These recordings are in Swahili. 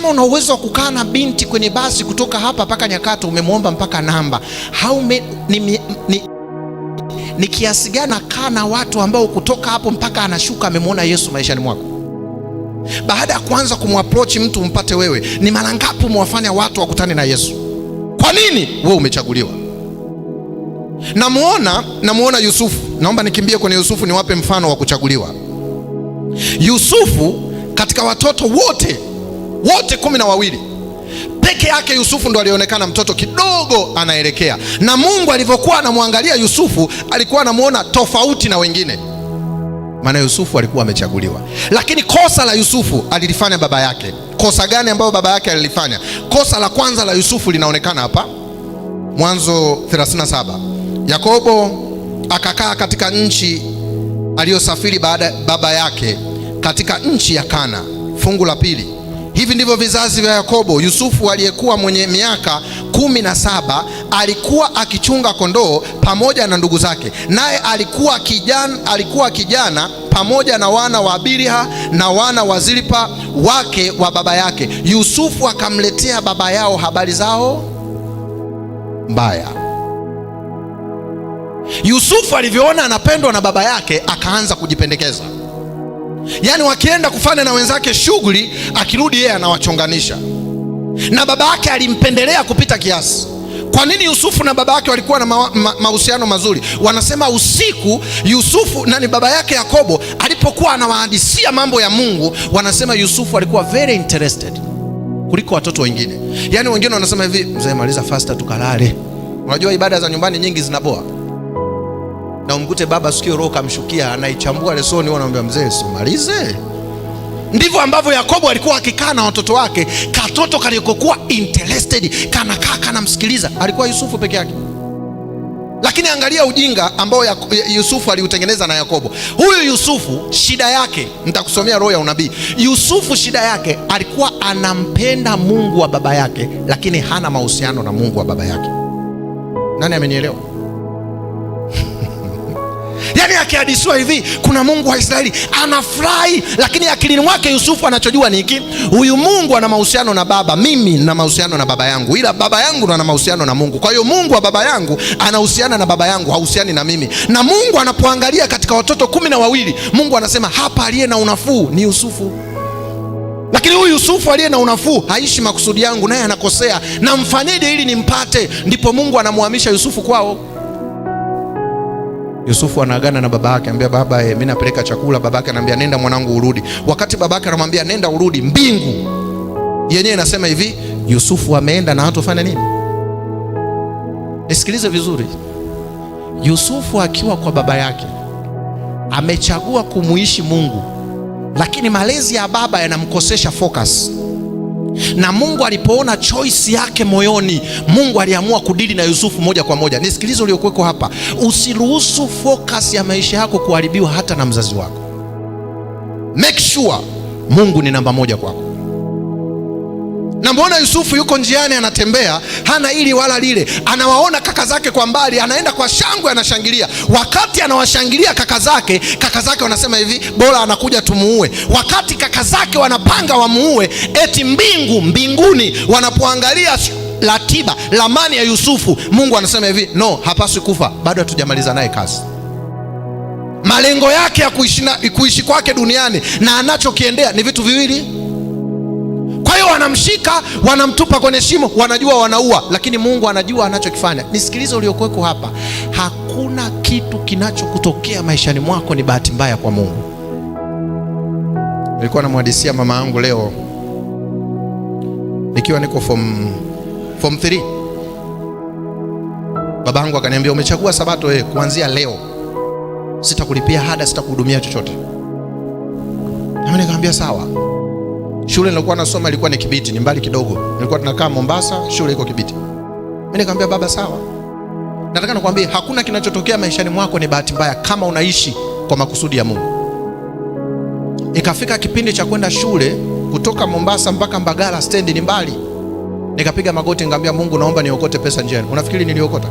Kama una uwezo wa kukaa na binti kwenye basi kutoka hapa mpaka Nyakato, umemwomba mpaka namba, ni kiasi gani nakaa na watu ambao kutoka hapo mpaka anashuka amemwona Yesu maishani mwako? Baada ya kuanza kumapproach mtu umpate wewe, ni mara ngapi umewafanya watu wakutane na Yesu? Kwa nini? Wewe umechaguliwa. Namuona Yusufu. Naomba nikimbie kwenye Yusufu niwape mfano wa kuchaguliwa. Yusufu katika watoto wote 12 peke yake Yusufu ndo alionekana mtoto kidogo anaelekea, na Mungu alivyokuwa anamwangalia Yusufu alikuwa anamuona tofauti na wengine, maana Yusufu alikuwa amechaguliwa. Lakini kosa la Yusufu alilifanya baba yake. Kosa gani ambayo baba yake alilifanya? Kosa la kwanza la Yusufu linaonekana hapa Mwanzo 37. Yakobo akakaa katika nchi aliyosafiri baada baba yake, katika nchi ya Kana. Fungu la 2. Hivi ndivyo vizazi vya Yakobo. Yusufu aliyekuwa mwenye miaka 17 alikuwa akichunga kondoo pamoja na ndugu zake, naye alikuwa kijana pamoja na wana wa Biliha na wana wa Zilpa wake wa baba yake. Yusufu akamletea baba yao habari zao mbaya. Yusufu alivyoona anapendwa na baba yake akaanza kujipendekeza. Yaani wakienda kufanya na wenzake shughuli, akirudi yeye anawachonganisha. Na baba yake alimpendelea kupita kiasi. Kwa nini Yusufu na baba yake walikuwa na mahusiano mazuri? Wanasema usiku Yusufu na baba yake Yakobo alipokuwa anawahadisia mambo ya Mungu, wanasema Yusufu alikuwa very interested kuliko watoto wengine. Yaani wengine wanasema hivi, mzee maliza faster tukalale. Unajua ibada za nyumbani nyingi zinaboa. Na umkute baba sikio roho kamshukia, anaichambua lesoni, wanamwambia mzee simalize. Ndivyo ambavyo Yakobo alikuwa akikaa na watoto wake. Katoto kalikokuwa interested, kanakaa kanamsikiliza, alikuwa Yusufu peke yake. Lakini angalia ujinga ambao Yusufu aliutengeneza na Yakobo. Huyu Yusufu shida yake, nitakusomea roho ya unabii. Yusufu shida yake alikuwa anampenda Mungu wa baba yake, lakini hana mahusiano na Mungu wa baba yake. Nani amenielewa? Yaani akihadisiwa hivi kuna Mungu wa Israeli anafurahi, lakini akilini mwake Yusufu anachojua ni hiki: huyu Mungu ana mahusiano na baba, mimi nina mahusiano na baba yangu, ila baba yangu ndo ana mahusiano na Mungu. Kwa hiyo Mungu wa baba yangu anahusiana na baba yangu, hahusiani na mimi. Na Mungu anapoangalia katika watoto 12, Mungu anasema hapa aliye na unafuu ni Yusufu. Lakini huyu Yusufu aliye na unafuu haishi makusudi yangu, naye anakosea, na mfanyeje ili nimpate? Ndipo Mungu anamhamisha Yusufu kwao. Yusufu anaagana na baba yake, anambia baba, mimi napeleka chakula. Baba yake anambia nenda mwanangu urudi. Wakati baba yake anamwambia nenda urudi, mbingu yenyewe inasema hivi, Yusufu ameenda na hatofanya nini? Nisikilize vizuri. Yusufu akiwa kwa baba yake amechagua kumuishi Mungu, lakini malezi ya baba yanamkosesha focus. Na Mungu alipoona choice yake moyoni, Mungu aliamua kudili na Yusufu moja kwa moja. Nisikilize uliokuweko hapa, usiruhusu focus ya maisha yako kuharibiwa hata na mzazi wako. Make sure Mungu ni namba 1 kwako. Na mbona Yusufu yuko njiani anatembea, hana hili wala lile, anawaona kaka zake kwa mbali, anaenda kwa shangwe anashangilia. Wakati anawashangilia kaka zake wanasema hivi, bora anakuja tumuue. Wakati kaka zake wanapanga wamuue, eti mbinguni wanapoangalia ratiba lamani ya Yusufu, Mungu anasema hivi, no, hapaswi kufa, bado hatujamaliza naye kazi. Malengo yake ya kuishi kwake duniani na anachokiendea ni vitu viwili. Kwa hiyo wanamshika, wanamtupa kwenye shimo, wanajua wanaua, lakini Mungu anajua anachokifanya. Nisikilize uliokuweko hapa, hakuna kitu kinachokutokea maishani mwako ni bahati mbaya kwa Mungu. Nilikuwa namhadisia mama yangu leo nikiwa niko form 3. Baba yangu akaniambia, umechagua Sabato kuanzia leo sitakulipia hada, sitakuhudumia chochote. Na mimi nikamwambia sawa. Shule nilikuwa nasoma ilikuwa ni Kibiti, ni mbali kidogo. Nilikuwa tunakaa Mombasa, shule iko Kibiti. Mimi nikamwambia baba sawa. Nataka nikwambie hakuna kinachotokea maishani mwako ni bahati mbaya kama unaishi kwa makusudi ya Mungu. Ikafika kipindi cha kwenda shule kutoka Mombasa mpaka Mbagala stendi ni mbali. Nikapiga magoti nikamwambia Mungu, naomba niokote pesa njiani. Unafikiri niliokota?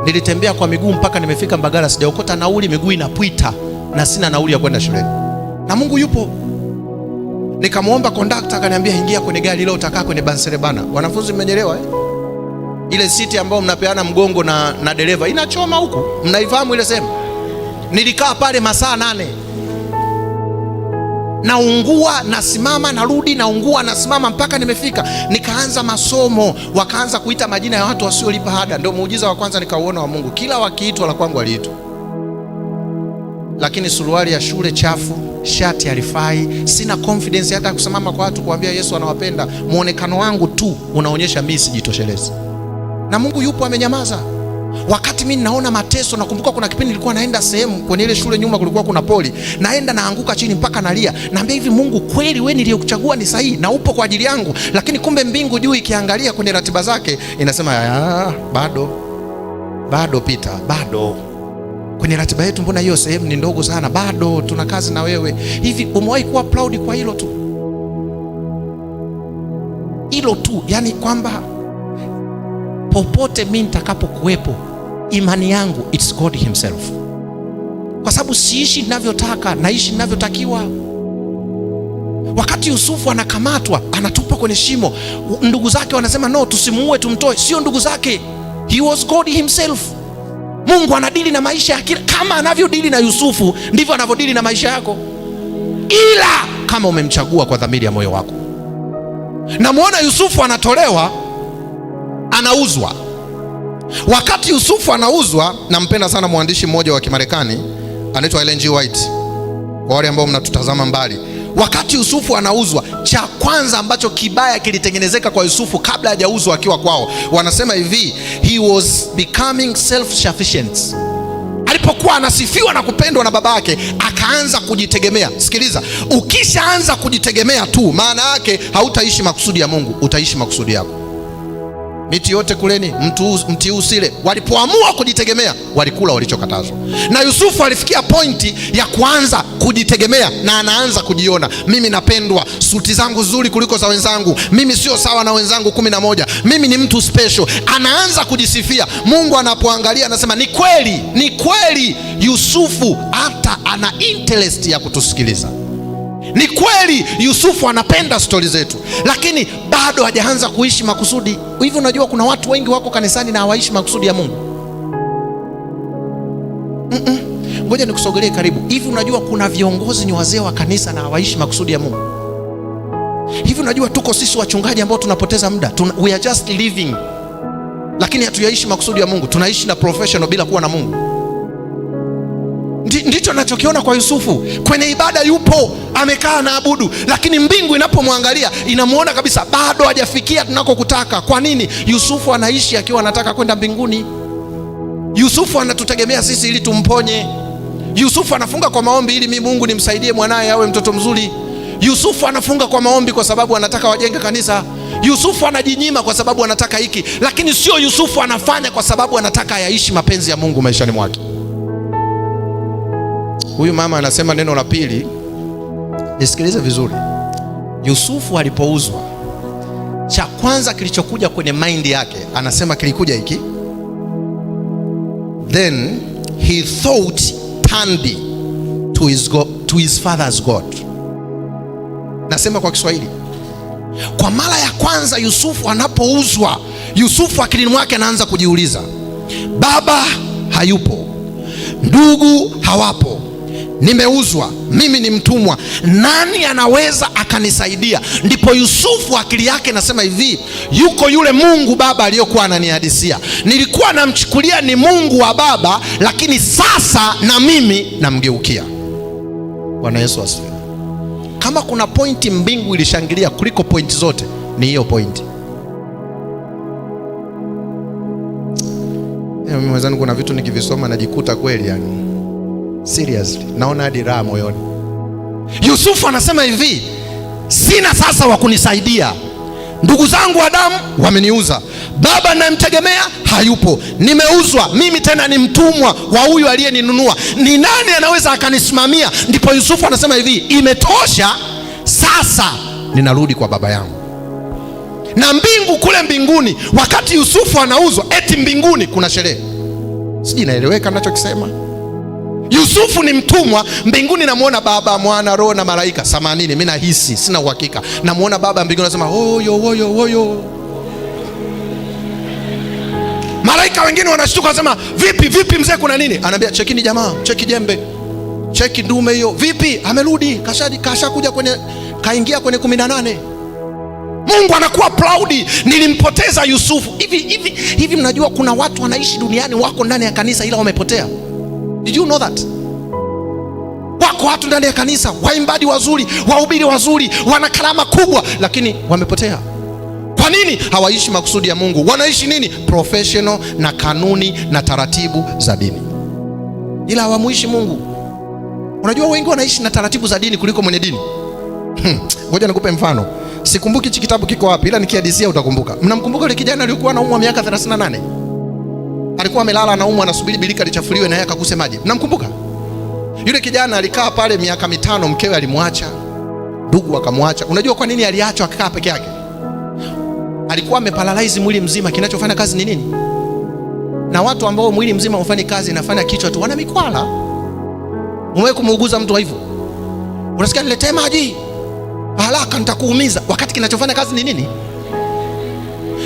Nilitembea kwa miguu mpaka nimefika Mbagala, sijaokota nauli, miguu inapwita na sina nauli ya kwenda shule. Na Mungu yupo. Nikamwomba kondakta, akaniambia ingia kwenye gari leo, utakaa kwenye banserebana. Wanafunzi mmenielewa Ile siti ambayo mnapeana mgongo na dereva inachoma huku, mnaifahamu ile sehemu? Nilikaa pale masaa 8. Naungua, nasimama, narudi, naungua, nasimama mpaka nimefika. Nikaanza masomo, wakaanza kuita majina ya watu wasiolipa ada. Ndio muujiza wa kwanza nikauona wa Mungu. Kila wakiitwa la kwangu aliitwa. Lakini suruali ya shule chafu, shati halifai, sina confidence hata kusimama kwa watu kuambia Yesu anawapenda. Muonekano wangu tu unaonyesha mimi sijitoshelezi. Na Mungu yupo amenyamaza. Wakati mimi naona mateso, nakumbuka kuna kipindi nilikuwa naenda sehemu kwenye ile shule nyuma kulikuwa kuna poli. Naenda naanguka chini mpaka nalia. Naambia hivi, Mungu kweli wewe niliyekuchagua ni sahihi na upo kwa ajili yangu? Lakini kumbe mbingu juu ikiangalia kwenye ratiba zake inasema bado Peter, bado. Kwenye ratiba yetu mbona hiyo sehemu ni ndogo sana, bado tuna kazi na wewe. Hivi umewahi kuwa proud kwa hilo tu? Hilo tu, yani kwamba popote mimi nitakapokuwepo, imani yangu it's God himself. Kwa sababu siishi ninavyotaka, naishi ninavyotakiwa. Wakati Yusufu anakamatwa, anatupwa kwenye shimo, ndugu zake wanasema no, tusimuue, tumtoe. Sio ndugu zake, he was God himself. Mungu anadili na maisha ya kila, kama anavyodili na Yusufu ndivyo anavyodili na maisha yako, ila kama umemchagua kwa dhamiri ya moyo wako. Na muona Yusufu anatolewa, anauzwa. Wakati Yusufu anauzwa, nampenda sana mwandishi mmoja wa Kimarekani anaitwa Ellen G. White, kwa wale ambao mnatutazama mbali. Wakati Yusufu anauzwa, cha kwanza ambacho kibaya kilitengenezeka kwa Yusufu kabla hajauzwa akiwa kwao, wanasema hivi, he was becoming self-sufficient. Alipokuwa anasifiwa na kupendwa na babake, akaanza kujitegemea. Sikiliza, ukishaanza kujitegemea tu, maana yake hautaishi makusudi ya Mungu, utaishi makusudi yako. Miti yote kuleni, mti usile. Walipoamua kujitegemea, walikula walichokatazwa. Na Yusufu alifikia pointi ya kuanza kujitegemea, na anaanza kujiona, mimi napendwa, suti zangu nzuri kuliko za wenzangu, mimi sio sawa na wenzangu 11, mimi ni mtu special. Anaanza kujisifia. Mungu anapoangalia anasema, ni kweli Yusufu hata ana interest ya kutusikiliza. Ni kweli Yusufu anapenda stori zetu, lakini bado hajaanza kuishi makusudi. Hivi unajua kuna watu wengi wako kanisani na hawaishi makusudi ya Mungu. Ngoja nikusogelee karibu. Hivi unajua kuna viongozi ni wazee wa kanisa na hawaishi makusudi ya Mungu. Hivi unajua tuko sisi wachungaji ambao tunapoteza muda, we are just living, lakini hatuyaishi makusudi ya Mungu. Tunaishi na professional bila kuwa na Mungu. Ndicho nachokiona kwa Yusufu. Kwenye ibada yupo, amekaa na abudu, lakini mbingu inapomwangalia inamuona kabisa bado hajafikia tunakokutaka. Kwa nini? Yusufu anaishi akiwa anataka kwenda mbinguni. Yusufu anatutegemea sisi ili tumponye. Yusufu anafunga kwa maombi ili mimi Mungu nimsaidie mwanae awe mtoto mzuri. Yusufu anafunga kwa maombi kwa sababu anataka wajenge kanisa. Yusufu anajinyima kwa sababu anataka hiki, lakini sio Yusufu anafanya kwa sababu anataka yaishi mapenzi ya Mungu maishani mwake. Huyu mama anasema neno la pili, nisikilize vizuri. Yusufu alipouzwa, cha kwanza kilichokuja kwenye mind yake, anasema kilikuja hiki, then he thought turned to his father's God. Nasema kwa Kiswahili, kwa mara ya kwanza Yusufu anapouzwa, Yusufu akilini mwake anaanza kujiuliza, baba hayupo, ndugu hawapo, nimeuzwa, mimi ni mtumwa, nani anaweza akanisaidia? Ndipo Yusufu akili yake nasema hivi, yuko yule Mungu baba aliyokuwa ananihadisia. Nilikuwa namchukulia ni Mungu wa baba, lakini sasa na mimi namgeukia. Bwana Yesu asifiwe. Kama kuna pointi mbingu ilishangilia kuliko pointi zote, ni hiyo pointi. Mimi mwenzangu, kuna vitu nikivisoma najikuta kweli, yani seriously naona hadi raha moyoni. Yusufu anasema hivi, sina sasa wa kunisaidia, ndugu zangu wa damu wameniuza, baba ninayemtegemea hayupo, nimeuzwa, mimi tena ni mtumwa wa huyu aliyeninunua, ni nani anaweza akanisimamia? Ndipo Yusufu anasema hivi, imetosha, sasa ninarudi kwa baba yangu. Na mbingu kule mbinguni, wakati Yusufu anauzwa, eti mbinguni kuna sherehe. Sijui naeleweka ninachokisema? Yusufu ni mtumwa, mbinguni namuona Baba, Mwana, Roho na malaika. Samanini, mimi nahisi, sina uhakika. Namuona Baba mbinguni anasema oyo. Malaika wengine wanashtuka wanasema vipi mzee, kuna nini? Anaambia chekini jamaa, cheki jembe, cheki ndume hiyo. Vipi? Amerudi, kashakuja kaingia kwenye 18. Mungu anakuwa proud, nilimpoteza Yusufu. Hivi mnajua kuna watu wanaishi duniani wako ndani ya kanisa ila wamepotea? Did you know that? Wako watu ndani ya kanisa, waimbaji wazuri, wahubiri wazuri, wana karama kubwa, lakini wamepotea. Kwa nini? Hawaishi makusudi ya Mungu. Wanaishi nini? Professional na kanuni na taratibu za dini, ila hawamuishi Mungu. Unajua wengi wanaishi na taratibu za dini kuliko mwenye dini. Ngoja nikupe mfano. Sikumbuki hichi kitabu kiko wapi, ila nikihadisia utakumbuka. Mnamkumbuka yule kijana aliyekuwa anaumwa miaka 38? Alikuwa amelala anaumwa, anasubiri bilika lichafuliwe na yeye akaguse maji. Mnamkumbuka? Yule kijana alikaa pale miaka 5, mkewe alimwacha, ndugu akamwacha. Unajua kwa nini aliachwa akakaa peke yake? Alikuwa ameparalyze mwili mzima, kinachofanya kazi ni nini? Na watu ambao mwili mzima hufanya kazi, inafanya kichwa tu, wana mikwala. Umewahi kumuuguza mtu hivyo? Unasikia niletee maji, haraka nitakuumiza, wakati kinachofanya kazi ni nini?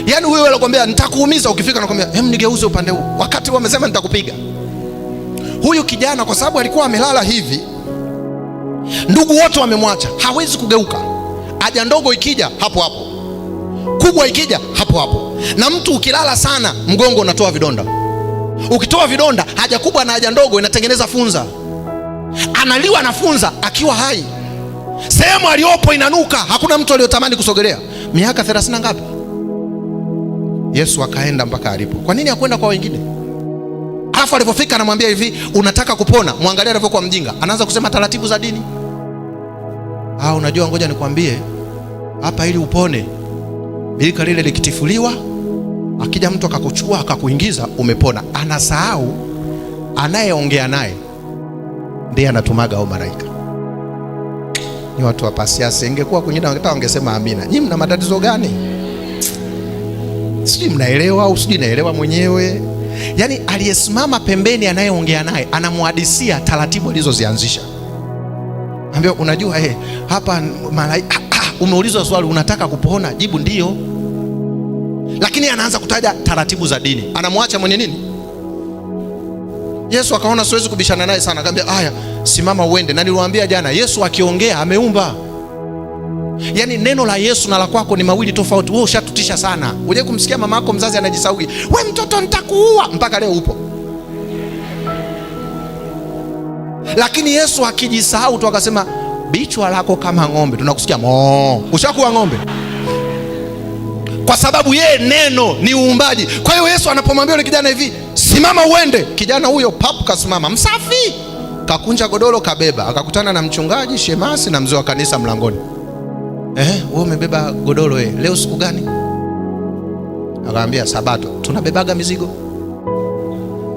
Yaani wewe anakuambia nitakuumiza, ukifika anakuambia hem, nigeuze upande huu, wakati wewe umesema nitakupiga. Huyu kijana kwa sababu alikuwa amelala hivi, ndugu wote wamemwacha, hawezi kugeuka. Haja ndogo ikija hapo hapo, kubwa ikija hapo hapo. Na mtu ukilala sana, mgongo unatoa vidonda. Ukitoa vidonda, haja kubwa na haja ndogo inatengeneza funza. Analiwa na funza akiwa hai. Sehemu aliyopo inanuka, hakuna mtu aliyotamani kusogelea. Miaka 30 ngapi? Yesu akaenda mpaka alipo. Kwa nini hakwenda kwa wengine? Alafu alipofika anamwambia hivi, unataka kupona? Muangalia alivyokuwa mjinga. Anaanza kusema taratibu za dini. Unajua ngoja nikwambie, hapa ili upone, bilika lile likitifuliwa, akija mtu akakuchukua akakuingiza, umepona. Anasahau anayeongea naye ndiye anatumaga au malaika. Ni watu wa pasiasi. Ingekuwa kwingine wangesema amina. Nyinyi mna matatizo gani? Sijui mnaelewa au sijui naelewa mwenyewe. Yaani aliyesimama pembeni anayeongea naye anamhadisia taratibu alizozianzisha. Ambia unajua hapa malaika, umeulizwa swali unataka kupona, jibu ndio. Lakini anaanza kutaja taratibu za dini. Anamwacha mwenye nini? Yesu akaona siwezi kubishana naye sana, akamwambia haya, simama uende. Na niliwaambia jana, Yesu akiongea ameumba. Yaani neno la Yesu na la kwako ni mawili tofauti. Wewe ushatutisha sana. Uje kumsikia mama yako mzazi anajisaugi, wewe mtoto nitakuua, mpaka leo upo. Lakini Yesu akijisahau tu akasema bichwa lako kama ng'ombe, tunakusikia mo. Ushakuwa ng'ombe. Kwa sababu yeye neno ni uumbaji. Kwa hiyo Yesu anapomwambia yule kijana hivi, simama uende, kijana huyo papu kasimama, msafi, kakunja godoro kabeba, akakutana na mchungaji, shemasi na mzee wa kanisa mlangoni. Wewe umebeba godoro leo siku gani? Akamwambia Sabato. Tunabebaga mizigo.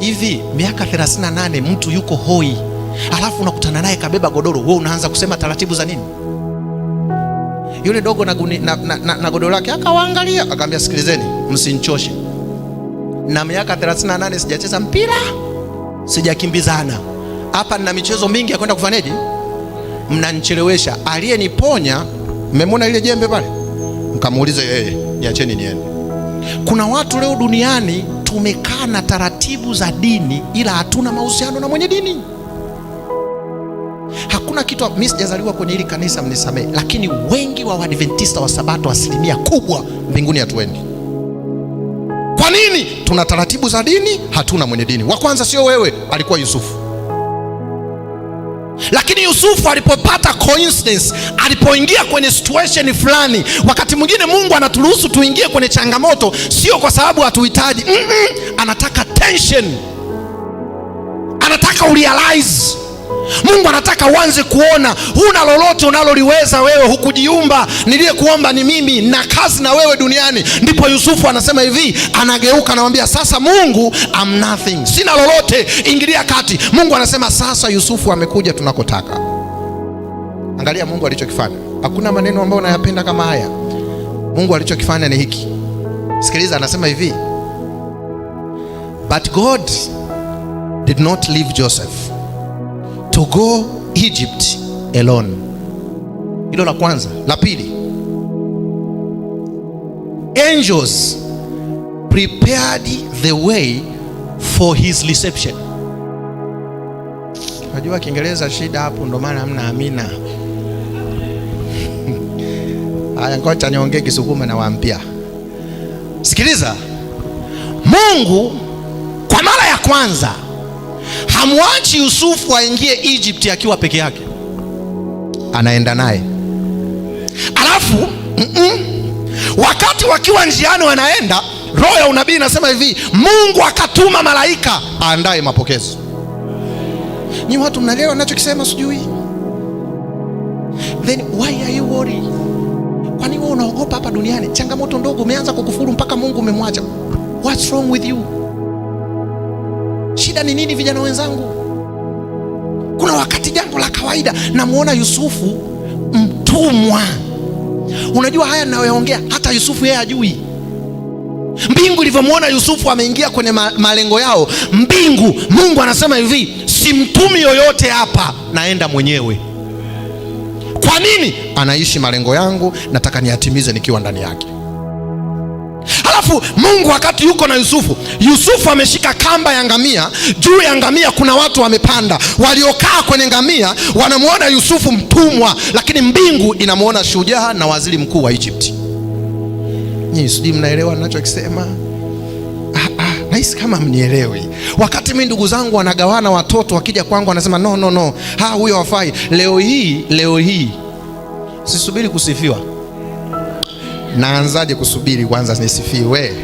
Hivi miaka 38 mtu yuko hoi, alafu unakutana naye kabeba godoro, wewe unaanza kusema taratibu za nini? Yule dogo na godoro lake akawaangalia, akamwambia sikilizeni, msinichoshe. Na miaka 38 sijacheza mpira, sijakimbizana. Hapa nina michezo mingi ya kwenda kufanyaje? Mnanichelewesha. Aliyeniponya, mmemwona ile jembe pale? Mkamuulize niacheni niende. Kuna watu leo duniani tumekaa na taratibu za dini ila hatuna mahusiano na mwenye dini. Hakuna kitu. Mimi sijazaliwa kwenye hili kanisa, mnisamee, lakini wengi wa Waadventista wa Sabato, asilimia kubwa, mbinguni hatuendi. Kwa nini? Tuna taratibu za dini, hatuna mwenye dini. Wa kwanza sio wewe, alikuwa Yusufu. Lakini Yusufu alipopata coincidence, alipoingia kwenye situation fulani, wakati mwingine Mungu anaturuhusu tuingie kwenye changamoto, sio kwa sababu hatuhitaji. Anataka tension, anataka urealize. Mungu anataka uanze kuona huna lolote unaloliweza wewe, hukujiumba, niliyekuomba ni mimi na kazi na wewe duniani. Ndipo Yusufu anasema hivi, anageuka anamwambia sasa Mungu, I'm nothing, sina lolote, ingilia kati. Mungu anasema sasa Yusufu amekuja tunakotaka. Angalia Mungu alichokifanya. Hakuna maneno ambayo unayapenda kama haya. Mungu alichokifanya ni hiki. Sikiliza, anasema hivi, but God did not leave Joseph to go Egypt alone. Hilo la kwanza. La pili, angels prepared the way for his reception. Unajua Kiingereza shida hapo, ndo maana hamna amina. Haya, ngoja niongee Kisukuma na waambia. Sikiliza, Mungu kwa mara ya kwanza hamwachi Yusufu aingie Egypt akiwa peke yake, anaenda naye. Alafu wakati wakiwa njiani wanaenda, roho ya unabii inasema hivi, Mungu akatuma malaika aandae mapokezi. Ni watu mnaelewa ninachokisema sijui? Then why are you worried? Kwani wewe unaogopa hapa duniani? Changamoto ndogo umeanza kukufuru mpaka Mungu umemwacha. What's wrong with you? Shida ni nini vijana wenzangu? Kuna wakati jambo la kawaida, namuona Yusufu mtumwa. Unajua haya ninayoyaongea hata Yusufu yeye hajui. Mbingu ilivyomuona Yusufu ameingia kwenye malengo yao, mbingu, Mungu anasema hivi, simtumi yoyote hapa, naenda mwenyewe. Kwa nini? Anaishi malengo yangu, nataka niyatimize nikiwa ndani yake. Halafu Mungu wakati yuko na Yusufu ameshika kamba ya ngamia. Juu ya ngamia kuna watu wamepanda, waliokaa kwenye ngamia wanamuona Yusufu mtumwa, lakini mbingu inamuona shujaa na waziri mkuu wa Egypt. Nyinyi sijui mnaelewa ninachokisema? Nahisi kama mnielewi. Wakati mimi ndugu zangu wanagawana watoto, wakija kwangu wanasema no, huyo hafai. Leo hii sisubiri kusifiwa. Naanzaje kusubiri kwanza nisifiwe?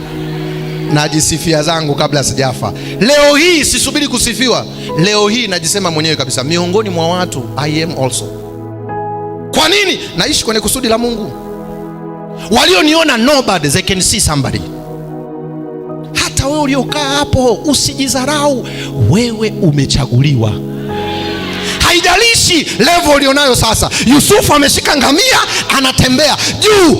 Najisifia zangu kabla sijafa. Leo hii sisubiri kusifiwa. Leo hii najisema mwenyewe kabisa, miongoni mwa watu I am also. Kwa nini? Naishi kwenye kusudi la Mungu. Walioniona nobody, they can see somebody. Hata wewe uliokaa hapo usijidharau, wewe umechaguliwa. Haijalishi level ulionayo sasa. Yusufu ameshika ngamia, anatembea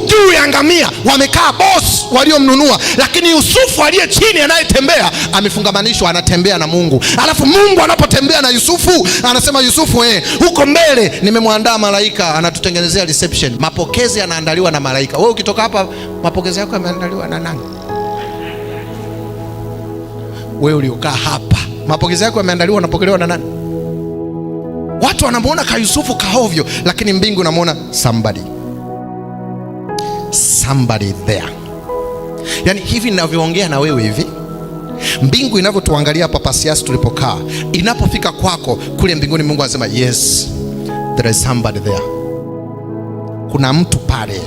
juu ya ngamia, wamekaa boss waliomnunua, lakini Yusufu aliye chini anayetembea amefungamanishwa, anatembea na Mungu. Alafu Mungu anapotembea na Yusufu anasema, Yusufu huko mbele nimemwandaa malaika, anatutengenezea reception. Mapokezi yanaandaliwa na malaika. Wewe ukitoka hapa, mapokezi yako yameandaliwa na nani? Wewe uliokaa hapa, mapokezi yako yameandaliwa, unapokelewa na nani? Watu wanamuona ka Yusufu kahovyo, lakini mbingu inamuona somebody there. Yani hivi ninavyoongea na wewe hivi, mbingu inavyotuangalia hapa Pasiansi tulipokaa, inapofika kwako kule mbinguni, Mungu anasema yes, there is somebody there. Kuna mtu pale.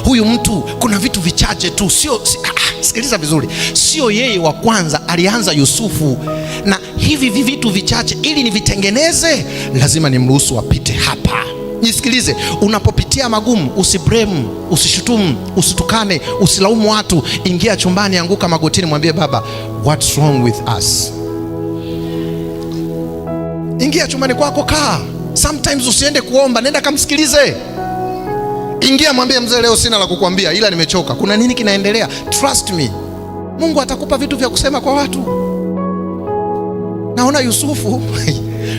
Huyu mtu, kuna vitu vichache tu, sikiliza vizuri, sio yeye wa kwanza, alianza Yusufu. Na hivi vitu vichache ili nivitengeneze, lazima nimruhusu apite hapa. Nisikilize, unapopitia magumu, usiblame, usishutumu, usitukane, usilaumu watu. Ingia chumbani, anguka magotini, mwambie Baba, what's wrong with us? Ingia chumbani kwako, kaa. Sometimes usiende kuomba, nenda kamsikilize. Ingia mwambie, mzee, leo sina la kukuambia ila nimechoka. Kuna nini kinaendelea? Trust me. Mungu atakupa vitu vya kusema kwa watu. Naona Yusufu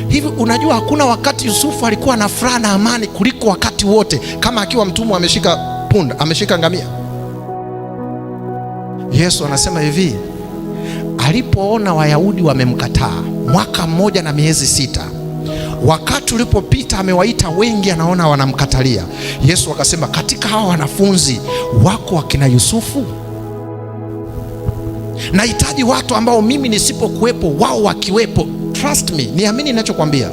hivi, unajua hakuna wakati Yusufu alikuwa na furaha na amani kuliko wakati wote kama akiwa mtumwa, ameshika punda, ameshika ngamia. Yesu anasema hivi, alipoona Wayahudi wamemkataa 1 na miezi 6, wakati ulipopita amewaita wengi, anaona wanamkatalia. Yesu akasema, katika hawa wanafunzi wako wakina Yusufu? Nahitaji watu ambao mimi nisipokuwepo wao wakiwepo. Trust me, niamini ninachokwambia.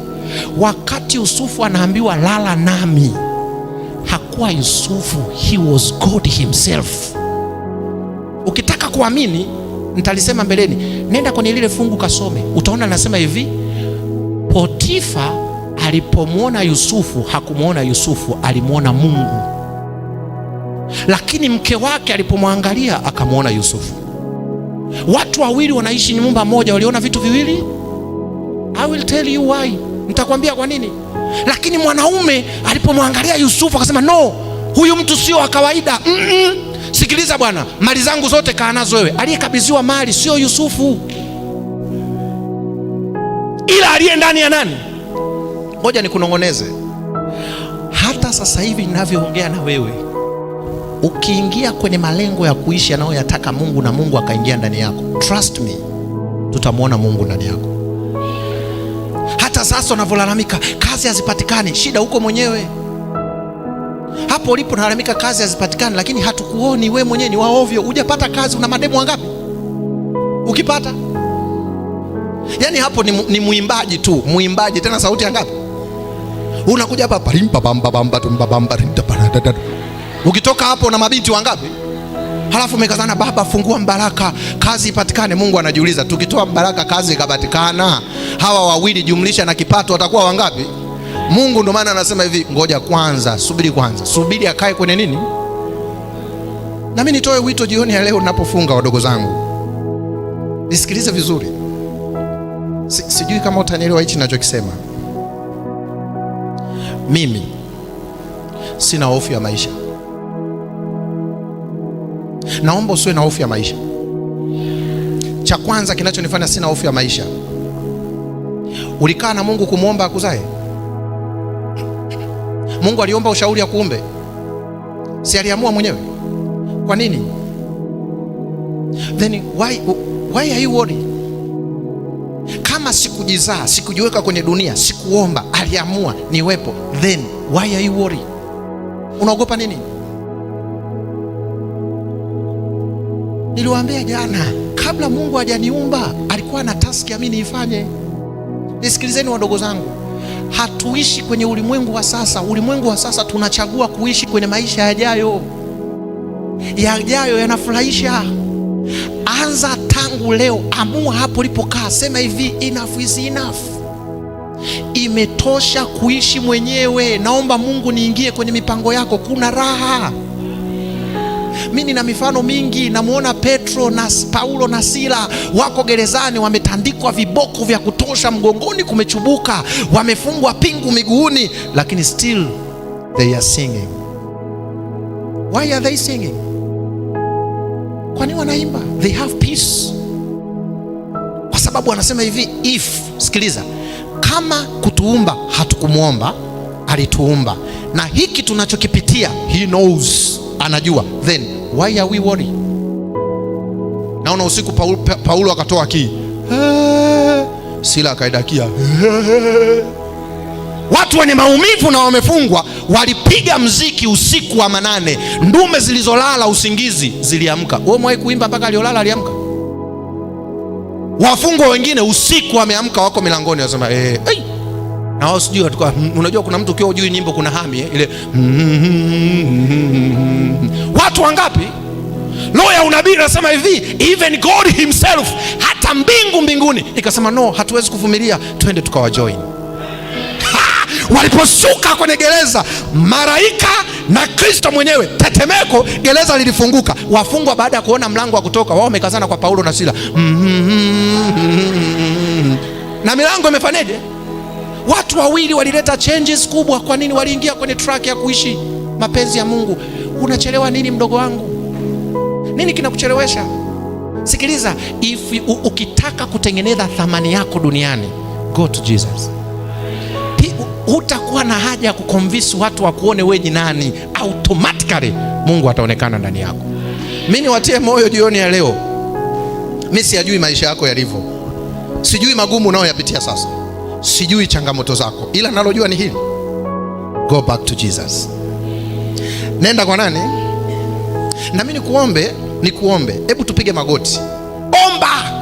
Wakati Yusufu anaambiwa lala nami, hakuwa Yusufu, he was God himself. Ukitaka kuamini, nitalisema mbeleni, nenda kwenye lile fungu kasome, utaona nasema hivi, Potifa alipomwona Yusufu hakumwona Yusufu, alimwona Mungu. Lakini mke wake alipomwangalia akamwona Yusufu. Watu wawili wanaishi nyumba moja, waliona vitu viwili. I will tell you why. Nitakwambia kwa nini. Lakini mwanaume alipomwangalia Yusufu akasema, no, huyu mtu sio wa kawaida. Sikiliza bwana, mali zangu zote kaa nazo wewe. Aliyekabidhiwa mali sio Yusufu, ila aliye ndani ya nani? Ngoja nikunong'oneze, hata sasa hivi ninavyoongea na wewe, ukiingia kwenye malengo ya kuishi anayoyataka Mungu na Mungu akaingia ndani yako, trust me, tutamwona Mungu ndani yako. Hata sasa unavyolalamika kazi hazipatikani, shida huko mwenyewe. Hapo ulipo unalalamika kazi hazipatikani, lakini hatukuoni, we mwenyewe ni waovyo. Hujapata kazi, una mademu wangapi? Ukipata, yani hapo ni muimbaji tu, muimbaji tena sauti ya ngapi? Unakuja hapa palimpa bamba bamba tumba bamba rinda parada. Ukitoka hapo na mabinti wangapi? Halafu umekazana, baba fungua mbaraka kazi ipatikane. Mungu anajiuliza, tukitoa mbaraka kazi ikapatikana, hawa wawili jumlisha na kipato watakuwa wangapi? Mungu ndo maana anasema hivi, ngoja kwanza, subiri kwanza, subiri akae kwenye nini. Na mimi nitoe wito jioni ya leo ninapofunga, wadogo zangu, nisikilize vizuri. Sijui kama utanielewa hichi ninachokisema. Mimi sina hofu ya maisha. Naomba usiwe na hofu ya maisha. Cha kwanza kinachonifanya sina hofu ya maisha, ulikaa na Mungu kumwomba akuzae? Mungu aliomba ushauri ya kuumbe? Si aliamua mwenyewe? Kwa nini? Then why are you worried? Kama sikujizaa, sikujiweka kwenye dunia, sikuomba, aliamua niwepo, then why are you worried? Unaogopa nini? Niliwaambia jana, kabla Mungu hajaniumba alikuwa na taski ya mimi niifanye. Nisikilizeni wadogo zangu, hatuishi kwenye ulimwengu wa sasa. Ulimwengu wa sasa tunachagua kuishi kwenye maisha yajayo. Yajayo yanafurahisha. Anza tangu leo, amua hapo ulipokaa, sema hivi, enough is enough. Imetosha kuishi mwenyewe. Naomba Mungu niingie kwenye mipango yako, kuna raha. Mimi nina mifano mingi, namuona Petro na Paulo na Sila wako gerezani, wametandikwa viboko vya kutosha, mgongoni kumechubuka, wamefungwa pingu miguuni, lakini still they are singing. Why are they singing? Kwani wanaimba? They have peace. Kwa sababu wanasema hivi, sikiliza, kama kutuumba hatukumwomba, alituumba, na hiki tunachokipitia he knows, anajua, then why are we worried? Naona usiku Paulo akatoa kii, Sila akaidakia. Watu wenye maumivu na wamefungwa walipiga mziki usiku wa manane. Ndume zilizolala usingizi ziliamka. Wewe mwahi kuimba mpaka aliolala aliamka? Wafungwa wengine usiku wameamka, wako milangoni, wasema na wao sijui watakuwa. Unajua kuna mtu ukiwa hujui nyimbo kuna hami ile. Watu wangapi? Roho ya unabii inasema hivi, even God himself, hata mbinguni ikasema no, hatuwezi kuvumilia, twende tukawajoin. Waliposhuka kwenye gereza, malaika na Kristo mwenyewe, tetemeko, gereza lilifunguka. Wafungwa baada ya kuona mlango wa kutoka, wao wamekazana kwa Paulo na Sila, na milango imefanyaje? Watu wawili walileta changes kubwa. Kwa nini? Waliingia kwenye track ya kuishi mapenzi ya Mungu. Unachelewa nini mdogo wangu? Nini kinakuchelewesha? Sikiliza, ukitaka kutengeneza thamani yako duniani, go to Jesus. Hutakuwa na haja ya kuconvince watu wakuone wewe ni nani. Automatically Mungu ataonekana ndani yako. Mimi niwatie moyo jioni ya leo, mimi siyajui maisha yako yalivyo, sijui magumu unayoyapitia sasa, sijui changamoto zako, ila nalojua ni hili, go back to Jesus. Nenda kwa nani? Na mimi nikuombe, hebu tupige magoti, omba.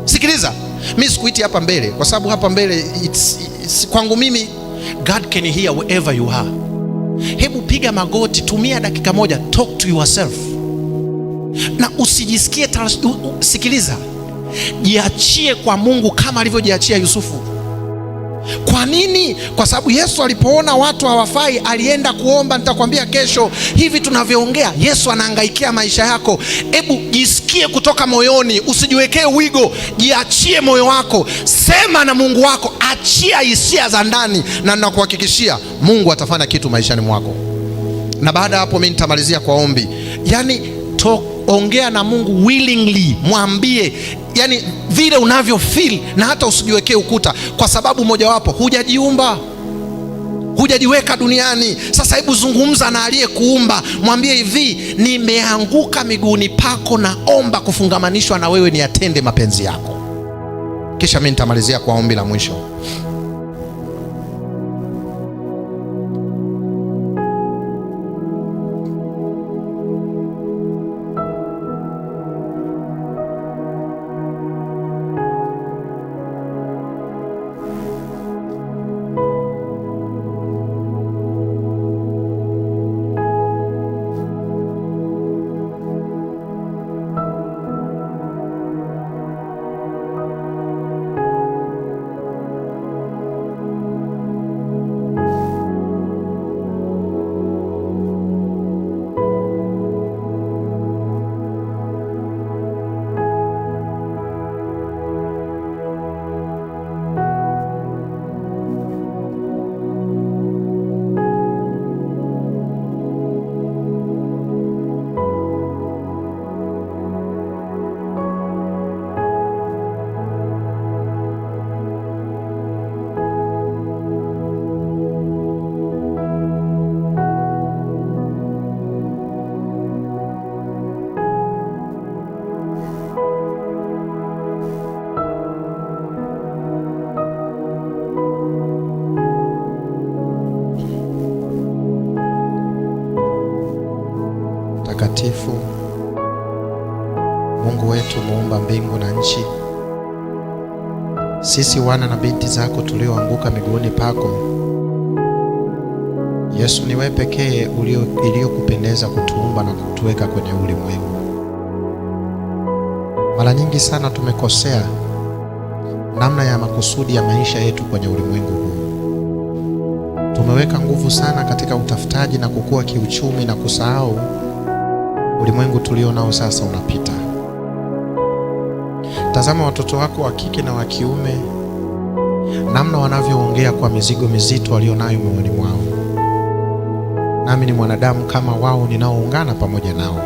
Sikiliza, mimi sikuiti hapa mbele kwa sababu hapa mbele it's kwangu mimi. God can hear wherever you are. Hebu piga magoti, tumia dakika moja, talk to yourself, na usijisikie sikiliza, jiachie kwa Mungu kama alivyojiachia Yusufu. Kwa nini? Kwa sababu Yesu alipoona watu hawafai, alienda kuomba. Nitakwambia kesho, hivi tunavyoongea Yesu anahangaikia maisha yako. Hebu jisikie kutoka moyoni, usijiwekee wigo, jiachie moyo wako, sema na Mungu wako, achia hisia za ndani, na ninakuhakikishia Mungu atafanya kitu maishani mwako. Na baada ya hapo mimi nitamalizia kwa ombi. Ongea na Mungu willingly, mwambie vile unavyo feel, na hata usijiwekee ukuta, kwa sababu mojawapo, hujajiumba. hujajiweka duniani. Sasa hebu zungumza na aliyekuumba, mwambie hivi, nimeanguka miguuni pako, naomba kufungamanishwa na wewe, niyatende mapenzi yako. Kisha mimi nitamalizia kwa ombi la mwisho. Mtakatifu, Mungu wetu muumba mbingu na nchi, sisi wana na binti zako tulioanguka miguuni pako Yesu, ni wewe pekee iliyokupendeza kutuumba na kutuweka kwenye ulimwengu. Mara nyingi sana tumekosea namna ya makusudi ya maisha yetu kwenye ulimwengu huu. Tumeweka nguvu sana katika utafutaji na kukua kiuchumi na kusahau ulimwengu tulio nao sasa unapita. Tazama watoto wako wa kike na wa kiume, namna wanavyoongea kwa mizigo mizito walionayo moyoni mwao. Nami ni mwanadamu kama wao, ninaoungana pamoja nao.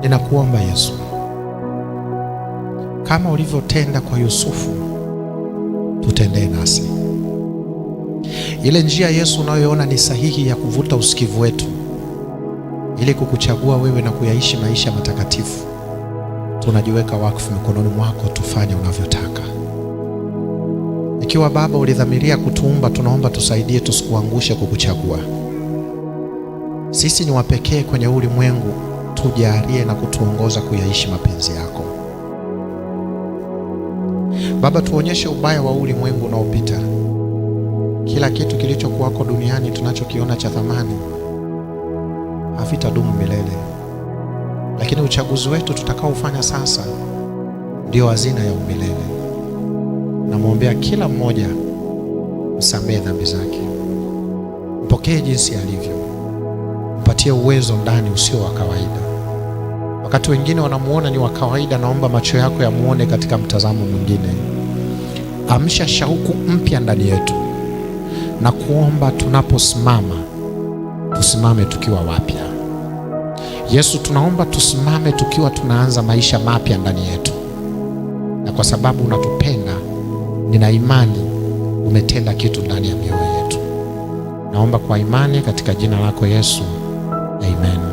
Ninakuomba Yesu, kama ulivyotenda kwa Yusufu, tutendee nasi. Ile njia Yesu unayoona ni sahihi ya kuvuta usikivu wetu ili kukuchagua wewe na kuyaishi maisha matakatifu, tunajiweka wakfu mikononi mwako, tufanye unavyotaka. Ikiwa Baba ulidhamiria kutuumba, tunaomba tusaidie tusikuangushe kukuchagua. Sisi ni wapekee kwenye ulimwengu, tujalie na kutuongoza kuyaishi mapenzi yako. Baba, tuonyeshe ubaya wa ulimwengu unaopita. Kila kitu kilichokuwako duniani tunachokiona cha thamani havitadumu milele, lakini uchaguzi wetu tutakaofanya sasa ndio hazina ya umilele. Namwombea kila mmoja, msamehe dhambi zake, mpokee jinsi alivyo, mpatie uwezo ndani usio wa kawaida. Wakati wengine wanamuona ni wa kawaida, naomba macho yako yamuone katika mtazamo mwingine. Amsha shauku mpya ndani yetu, na kuomba tunaposimama, tusimame tukiwa wapya. Yesu, tunaomba tusimame tukiwa tunaanza maisha mapya ndani yetu, na kwa sababu unatupenda, nina imani umetenda kitu ndani ya mioyo yetu. Naomba kwa imani katika jina lako Yesu, amen.